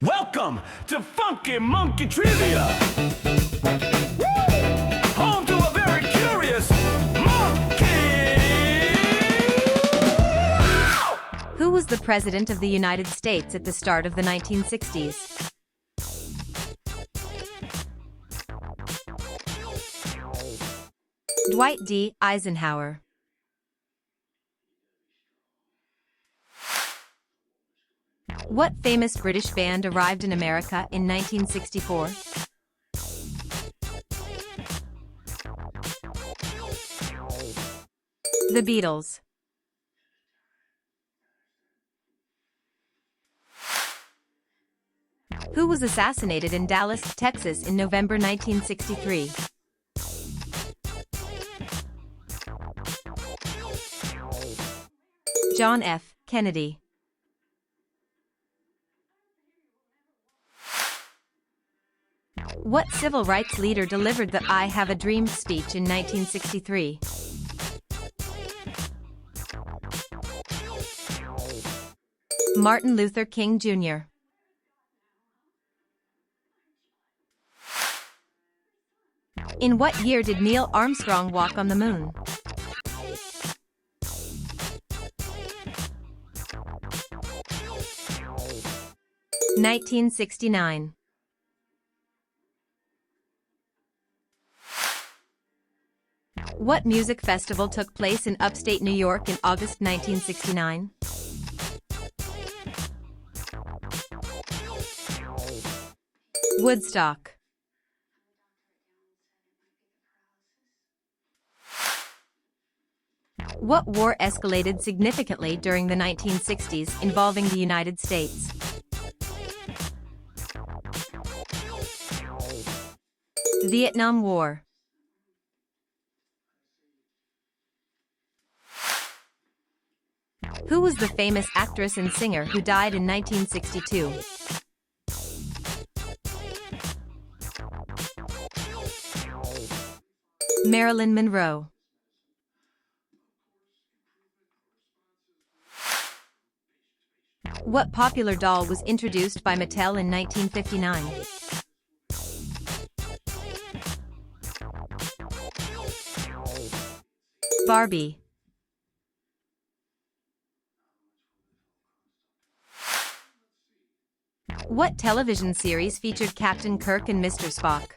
Welcome to Funky Monkey Trivia! Woo! Home to a very curious monkey! Who was the President of the United States at the start of the 1960s? Dwight D. Eisenhower. What famous British band arrived in America in 1964? The Beatles. Who was assassinated in Dallas, Texas in November 1963? John F. Kennedy. What civil rights leader delivered the "I Have a Dream" speech in 1963? Martin Luther King Jr. In what year did Neil Armstrong walk on the moon? (1969). What music festival took place in upstate New York in August 1969? Woodstock. What war escalated significantly during the 1960s involving the United States? Vietnam War. Who was the famous actress and singer who died in 1962? Marilyn Monroe. What popular doll was introduced by Mattel in 1959? Barbie. What television series featured Captain Kirk and Mr. Spock?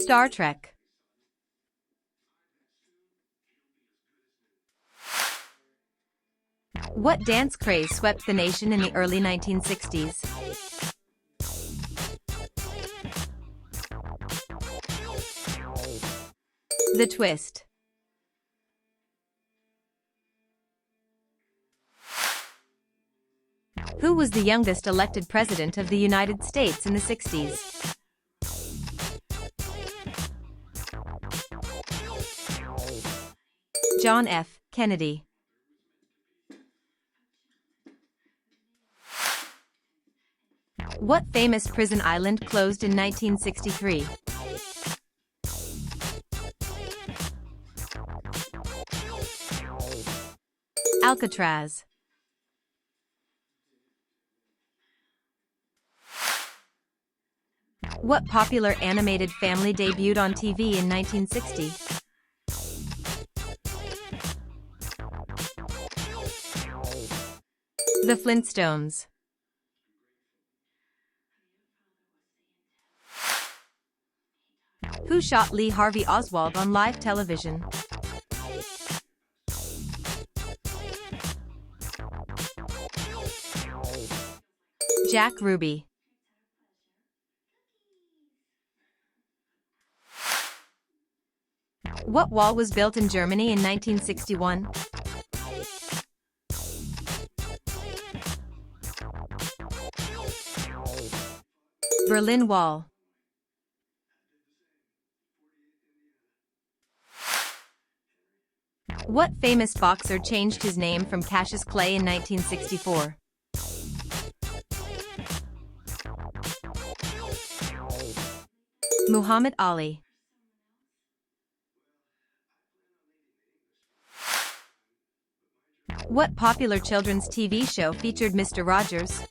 Star Trek. What dance craze swept the nation in the early 1960s? The twist. Who was the youngest elected president of the United States in the 60s? John F. Kennedy. What famous prison island closed in 1963? Alcatraz. What popular animated family debuted on TV in 1960? The Flintstones. Who shot Lee Harvey Oswald on live television? Jack Ruby. What wall was built in Germany in 1961? Berlin Wall. What famous boxer changed his name from Cassius Clay in 1964? Muhammad Ali. What popular children's TV show featured Mr. Rogers?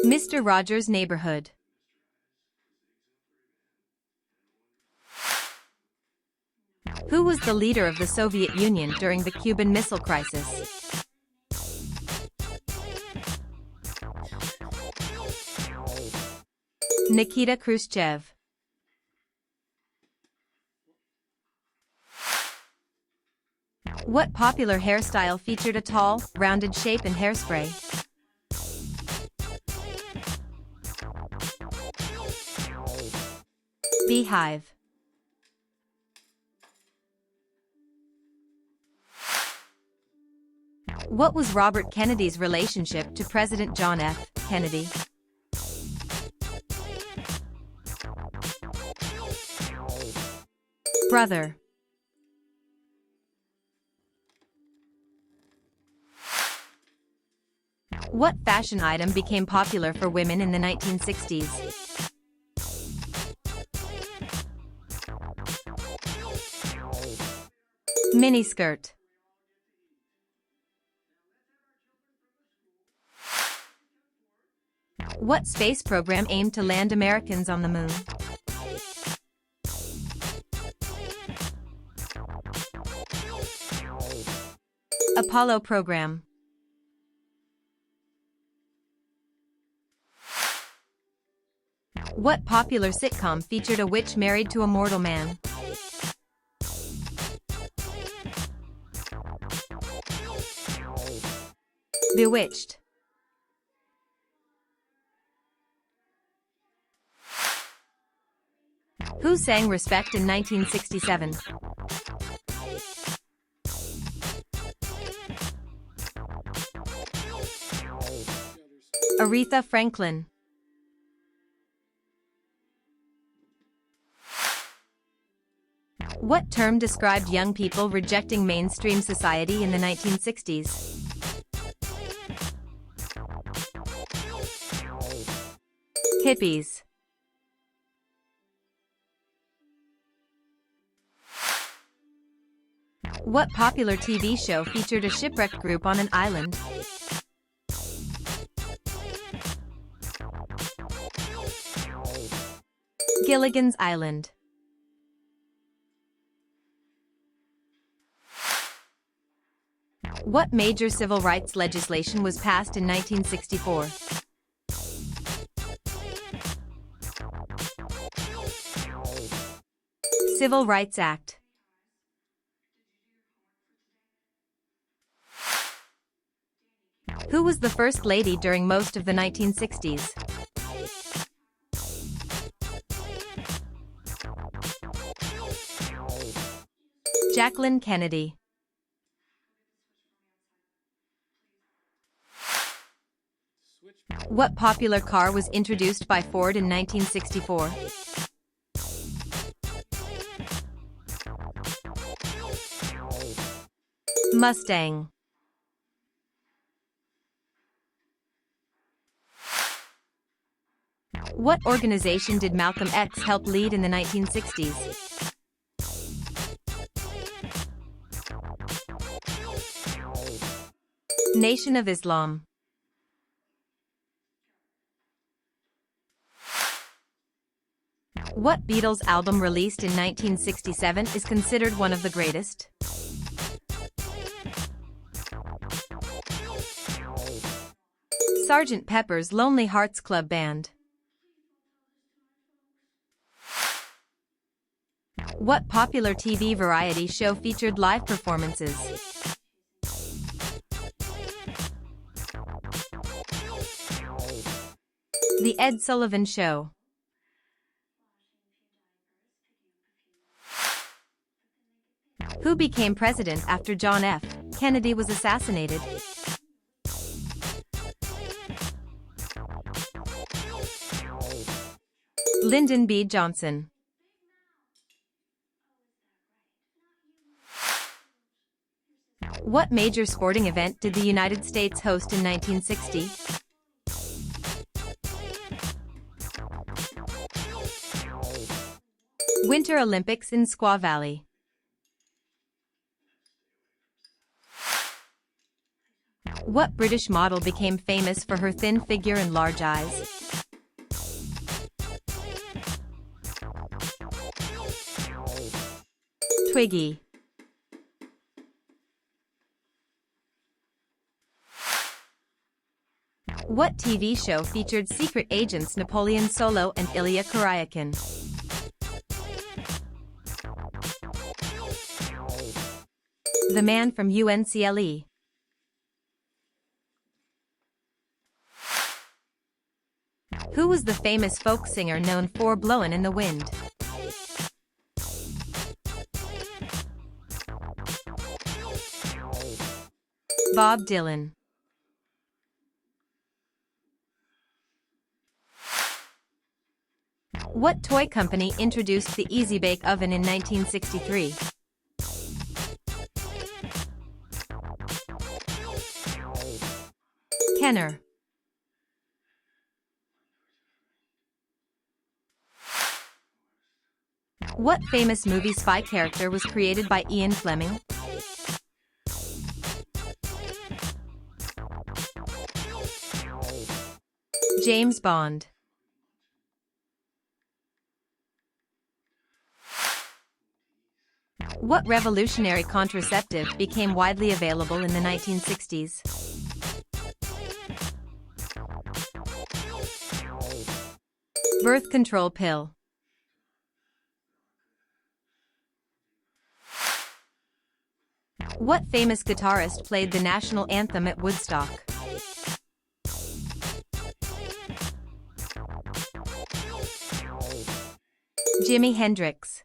Mr. Rogers' Neighborhood. Who was the leader of the Soviet Union during the Cuban Missile Crisis? Nikita Khrushchev. What popular hairstyle featured a tall, rounded shape and hairspray? Beehive. What was Robert Kennedy's relationship to President John F. Kennedy? Brother. What fashion item became popular for women in the 1960s? Miniskirt. What space program aimed to land Americans on the moon? Apollo program. What popular sitcom featured a witch married to a mortal man? Bewitched. Who sang Respect in 1967? Aretha Franklin. What term described young people rejecting mainstream society in the 1960s? Hippies. What popular TV show featured a shipwrecked group on an island? Gilligan's Island. What major civil rights legislation was passed in 1964? Civil Rights Act. Who was the First Lady during most of the 1960s? Jacqueline Kennedy. What popular car was introduced by Ford in 1964? Mustang. What organization did Malcolm X help lead in the 1960s? Nation of Islam. What Beatles album released in 1967 is considered one of the greatest? Sgt. Pepper's Lonely Hearts Club Band. What popular TV variety show featured live performances? The Ed Sullivan Show. Who became president after John F. Kennedy was assassinated? Lyndon B. Johnson. What major sporting event did the United States host in 1960? Winter Olympics in Squaw Valley. What British model became famous for her thin figure and large eyes? Twiggy. What TV show featured secret agents Napoleon Solo and Ilya Kuryakin? The Man from UNCLE. Who was the famous folk singer known for Blowin' in the Wind? Bob Dylan. What toy company introduced the Easy Bake Oven in 1963? Kenner. What famous movie spy character was created by Ian Fleming? James Bond. What revolutionary contraceptive became widely available in the 1960s? Birth control pill. What famous guitarist played the national anthem at Woodstock? Jimi Hendrix.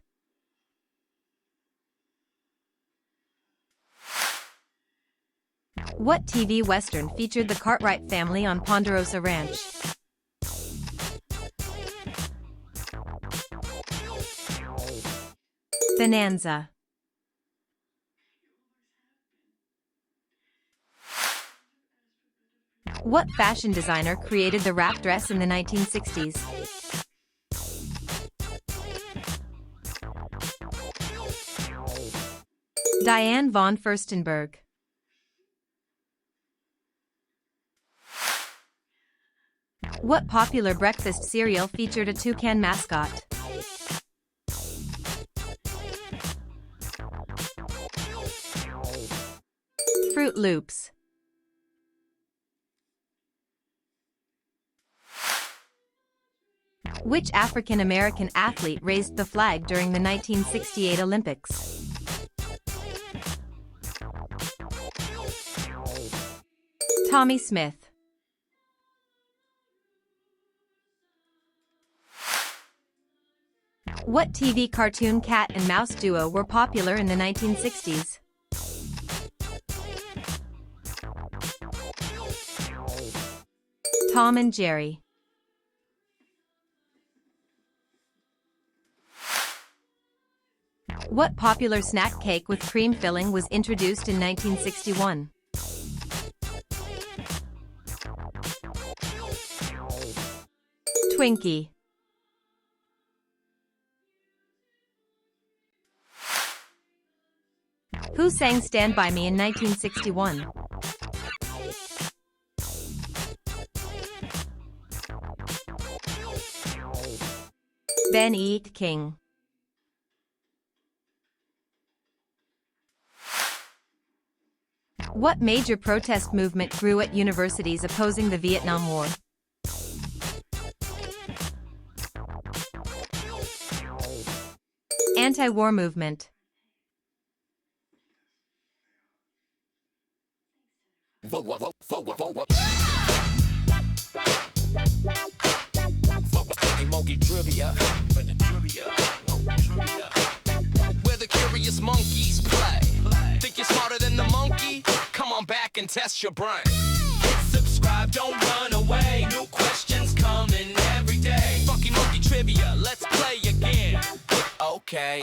What TV Western featured the Cartwright family on Ponderosa Ranch? Bonanza. What fashion designer created the wrap dress in the 1960s? Diane von Furstenberg. What popular breakfast cereal featured a toucan mascot? Fruit Loops. Which African-American athlete raised the flag during the 1968 Olympics? Tommy Smith. What TV cartoon cat and mouse duo were popular in the 1960s? Tom and Jerry. What popular snack cake with cream filling was introduced in 1961? Twinkie. Who sang Stand By Me in 1961? Ben E. King. What major protest movement grew at universities opposing the Vietnam War? Anti-war movement. Monkey trivia. Where the curious monkeys play. Think you're smarter than the monkey? Come on back and test your brain. Hit subscribe, don't run away. New questions coming every day. Funky monkey trivia, let's play again. Okay.